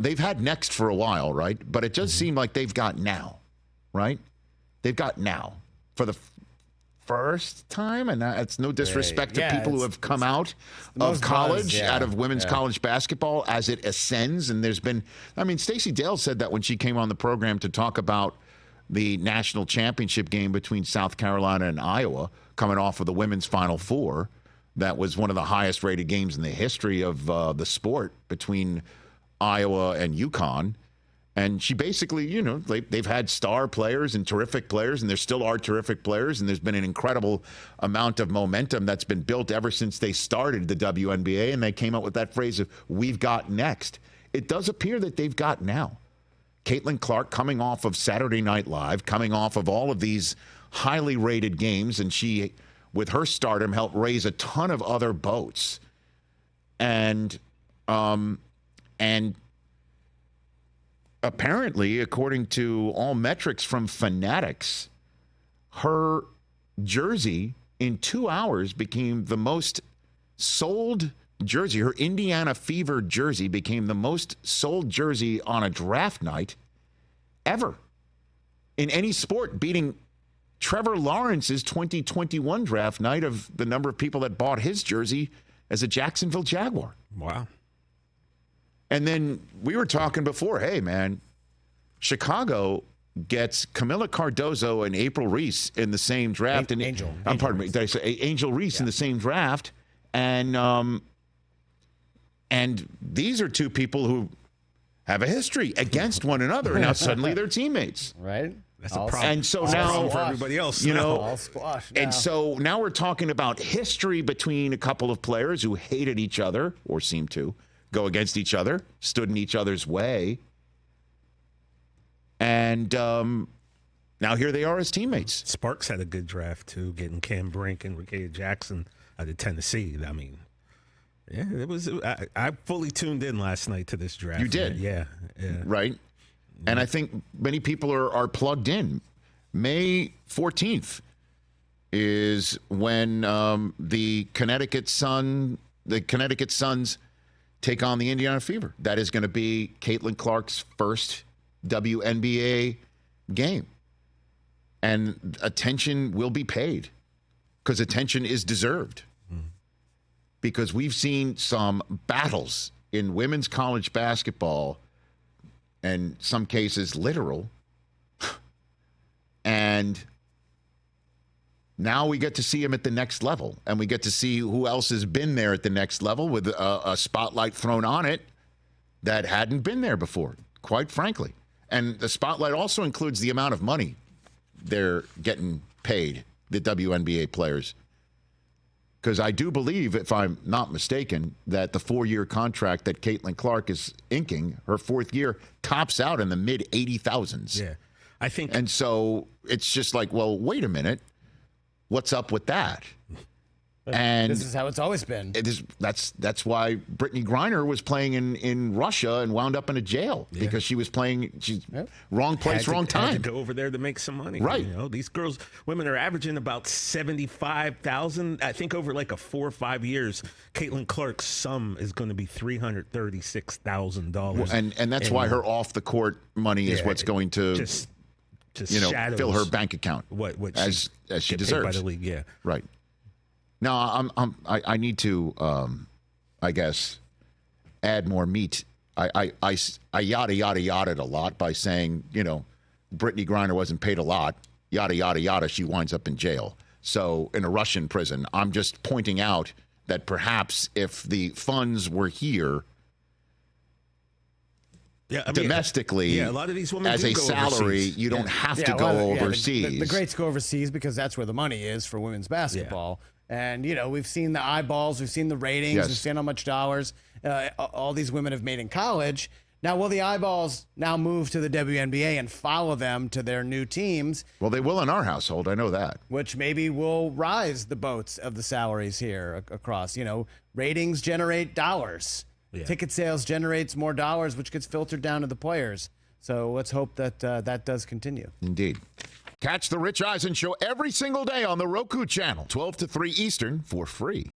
they've had next for a while, right? But it does seem like they've got now, right? They've got now for the first time, and it's no disrespect to people who have come out of college, out of women's college basketball as it ascends. And there's been, Stacey Dale said that when she came on the program to talk about the national championship game between South Carolina and Iowa, coming off of the women's Final Four. That was one of the highest rated games in the history of the sport between Iowa and UConn. And she basically, they've had star players and terrific players, and there still are terrific players, and there's been an incredible amount of momentum that's been built ever since they started the WNBA, and they came up with that phrase of, we've got next. It does appear that they've got now. Caitlin Clark coming off of Saturday Night Live, coming off of all of these highly rated games, and she, with her stardom, helped raise a ton of other boats. And apparently, according to all metrics from Fanatics, her jersey in 2 hours became the most sold jersey. Her Indiana Fever jersey became the most sold jersey on a draft night ever in any sport, beating Trevor Lawrence's 2021 draft night of the number of people that bought his jersey as a Jacksonville Jaguar. Wow. And then we were talking before, hey, man, Chicago gets Camila Cardozo and April Reese in the same draft. Angel pardon me. Did I say Angel Reese in the same draft? And these are two people who have a history against one another, and now suddenly they're teammates. Right? That's a problem. And so now for everybody else, all squash now. And so now we're talking about history between a couple of players who hated each other, or seemed to go against each other, stood in each other's way. And now here they are as teammates. Sparks had a good draft, too, getting Cam Brink and Rickea Jackson out of Tennessee. Yeah, it was. I fully tuned in last night to this draft. You did? Yeah. Right? And I think many people are plugged in. May 14th is when the Connecticut Suns take on the Indiana Fever. That is going to be Caitlin Clark's first WNBA game. And attention will be paid because attention is deserved. Because we've seen some battles in women's college basketball, and some cases literal. And now we get to see him at the next level, and we get to see who else has been there at the next level with a spotlight thrown on it that hadn't been there before, quite frankly. And the spotlight also includes the amount of money they're getting paid, the WNBA players. Because I do believe, if I'm not mistaken, that the 4-year contract that Caitlin Clark is inking, her 4th year, tops out in the mid-80,000s. Yeah, I think. And so it's just like, well, wait a minute. What's up with that? And this is how it's always been. It is. That's why Brittany Griner was playing in Russia and wound up in a jail because she was playing. She's wrong place, wrong time. Had to go over there to make some money. Right. These women are averaging about $75,000. I think over like a 4 or 5 years, Caitlin Clark's sum is going to be $336,000. And that's why her off the court money is what's going to just fill her bank account. What as she deserves by the league. Yeah. Right. Now, I need to, I guess, add more meat. I yada, yada, yada a lot by saying, Brittany Griner wasn't paid a lot. Yada, yada, yada. She winds up in jail. So in a Russian prison. I'm just pointing out that perhaps if the funds were here domestically, a lot of these women as a salary, overseas. You don't have to go overseas. The greats go overseas because that's where the money is for women's basketball. Yeah. And, we've seen the eyeballs, we've seen the ratings, we've seen how much dollars all these women have made in college. Now, will the eyeballs now move to the WNBA and follow them to their new teams? Well, they will in our household. I know that. Which maybe will rise the boats of the salaries here across. Ratings generate dollars. Yeah. Ticket sales generates more dollars, which gets filtered down to the players. So let's hope that that does continue. Indeed. Catch the Rich Eisen Show every single day on the Roku channel, 12 to 3 Eastern, for free.